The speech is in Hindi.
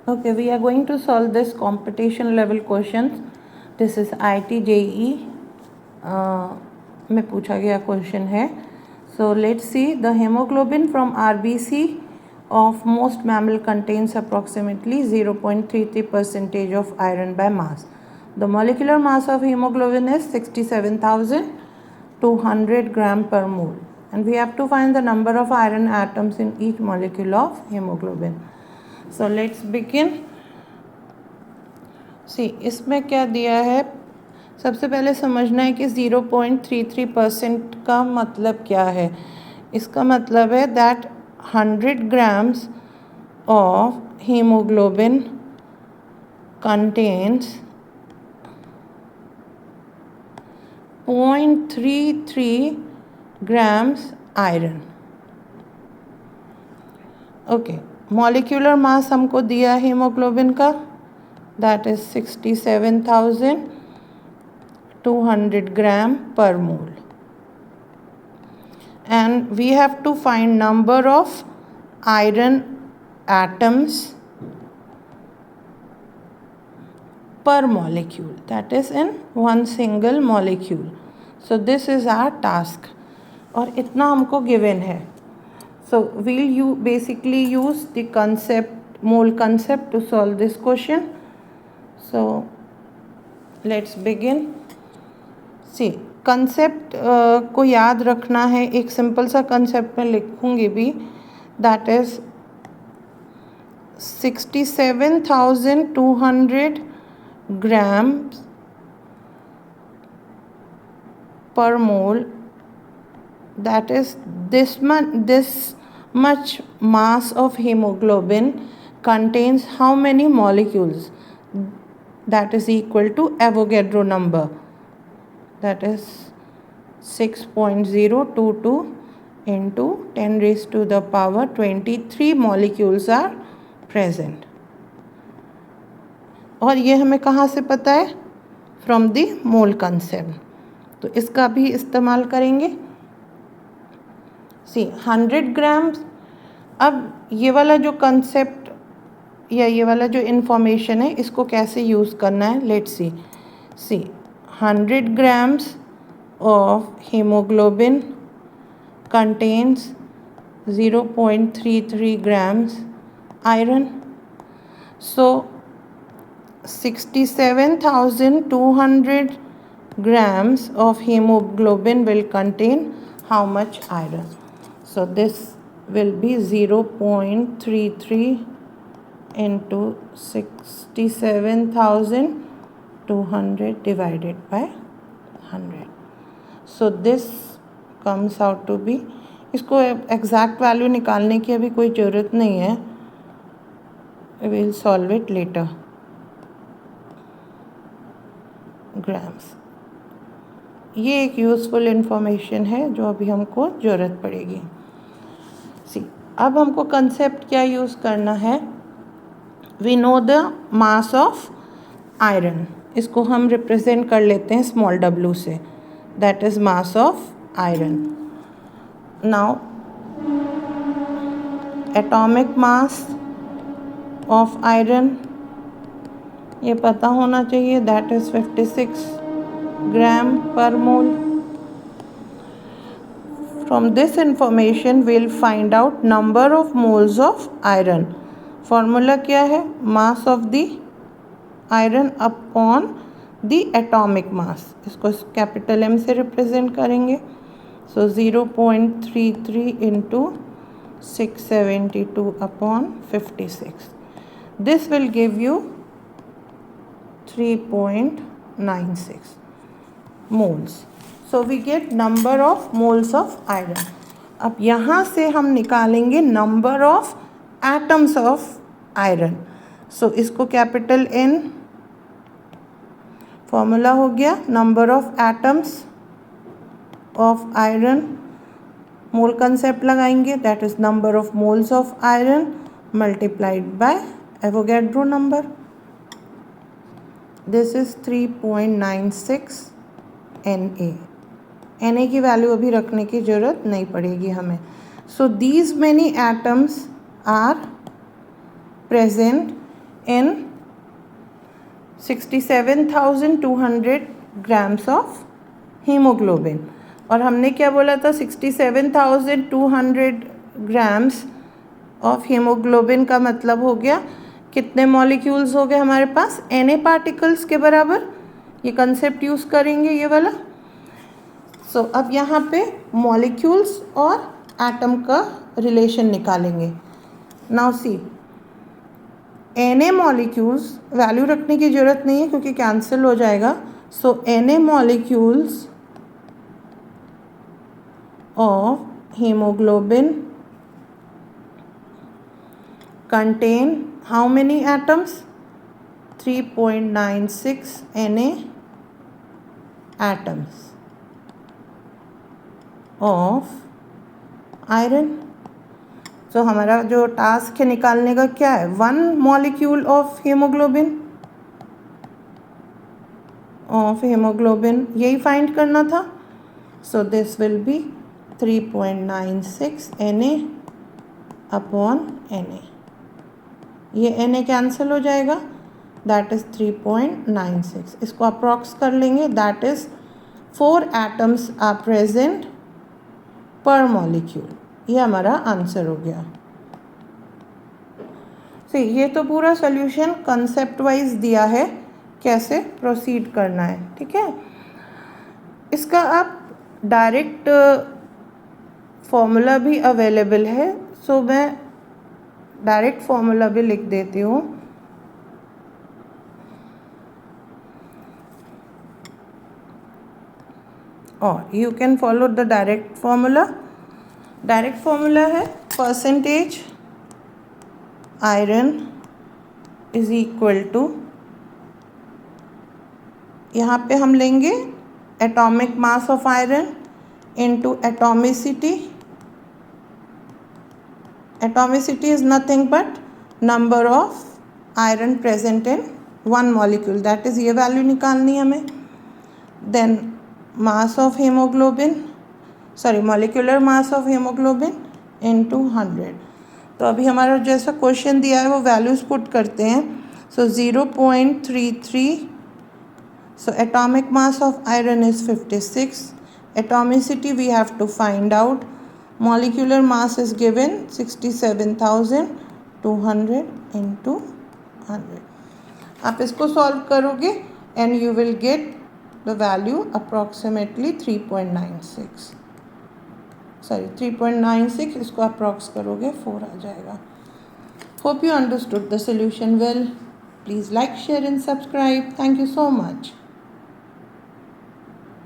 Okay, we are going to solve this competition level questions. This is IIT JEE में पूछा गया क्वेश्चन है. So let's see. The hemoglobin from RBC of most mammal contains approximately 0.33% of iron by mass. The molecular mass of hemoglobin is 67,200 gram per mole, and we have to find the number of iron atoms in each molecule of hemoglobin. So let's begin. See, इसमें क्या दिया है, सबसे पहले समझना है कि 0.33% का मतलब क्या है. इसका मतलब है that 100 grams of hemoglobin contains 0.33 grams iron. Okay, molecular mass हमको दिया हीमोग्लोबिन का, that is 67,200 gram per mole, and we have to find number of iron atoms per molecule, that is in one single molecule. So this is our task, और इतना हमको given है. So we'll you basically use the concept, mole concept, to solve this question. So let's begin. See, concept को याद रखना है. एक simple सा concept में लिखूँगी भी, that is 67,200 grams per mole, that is this much mass of hemoglobin contains how many molecules, that is equal to Avogadro number, that is 6.022 into 10 raised to the power 23 molecules are present. और ये हमें कहाँ से पता है? From the mole concept. तो इसका भी इस्तेमाल करेंगे. सी 100 ग्राम्स. अब ये वाला जो कंसेप्ट या ये वाला जो इन्फॉर्मेशन है, इसको कैसे यूज़ करना है, let's see. See 100 grams of haemoglobin contains 0.33 grams iron. So 67,200 grams of hemoglobin will contain how much iron? So this will be 0.33 into 67,200 divided by 100. So this comes out to be, इसको एग्जैक्ट वैल्यू निकालने की अभी कोई ज़रूरत नहीं है, we will solve it later. Grams. ये एक यूज़फुल इंफॉर्मेशन है जो अभी हमको ज़रूरत पड़ेगी. सी, अब हमको कंसेप्ट क्या यूज़ करना है. We know the mass of iron. इसको हम रिप्रेजेंट कर लेते हैं स्मॉल w से, that is mass of iron. Now atomic mass of iron ये पता होना चाहिए, that is 56 gram per mole. From this information will find out number of moles of iron. Formula क्या है? Mass of the iron upon the atomic mass. इसको कैपिटल M से रिप्रेजेंट करेंगे. So 0.33 into 672 upon 56. This will give you 3.96 moles. So we get number of moles of iron. अब यहाँ से हम निकालेंगे number of atoms of iron. So इसको कैपिटल N, फॉर्मूला हो गया number of atoms of iron. Mole concept लगाएंगे, that is number of moles of iron multiplied by Avogadro number. This is 3.96 Na. Na की वैल्यू अभी रखने की ज़रूरत नहीं पड़ेगी हमें. So these many atoms are present in 67,200 grams of hemoglobin. और हमने क्या बोला था, 67,200 grams ऑफ हीमोग्लोबिन का मतलब हो गया कितने मॉलिक्यूल्स हो गए हमारे पास, Na पार्टिकल्स के बराबर. ये कंसेप्ट यूज़ करेंगे ये वाला. सो अब यहाँ पे मॉलिक्यूल्स और एटम का रिलेशन निकालेंगे. Now see, Na molecules value रखने की ज़रूरत नहीं है क्योंकि कैंसिल हो जाएगा. सो Na molecules of haemoglobin contain how many atoms? 3.96 Na atoms of iron. तो हमारा जो टास्क है निकालने का क्या है, 1 मॉलिक्यूल ऑफ हीमोग्लोबिन यही फाइंड करना था. So this will be 3.96 Na upon Na. ये Na कैंसिल हो जाएगा, दैट इज़ 3.96. इसको अप्रॉक्स कर लेंगे, that is 4 atoms are present per molecule. ये हमारा आंसर हो गया. सही, ये तो पूरा सोल्यूशन कंसेप्ट वाइज दिया है कैसे प्रोसीड करना है. ठीक है, इसका आप डायरेक्ट फॉर्मूला भी अवेलेबल है. सो मैं डायरेक्ट फॉर्मूला भी लिख देती हूँ. और you can follow the direct formula. Direct formula है percentage iron is equal to, यहाँ पे हम लेंगे atomic mass of iron into atomicity. Atomicity is nothing but number of iron present in one molecule, that is ये वैल्यू निकालनी है हमें. Then mass of hemoglobin, sorry molecular mass of hemoglobin into 100. तो अभी हमारा जैसा क्वेश्चन दिया है वो वैल्यूज पुट करते हैं. So 0.33. So atomic mass of iron is 56. Atomicity we have to find out. Molecular mass is given 67,200 into 100. आप इसको सॉल्व करोगे and you will get the value approximately 3.96. Sorry 3.96, इसको अप्रॉक्स करोगे 4 आ जाएगा. Hope you understood the solution well. Please like, share and subscribe. Thank you so much.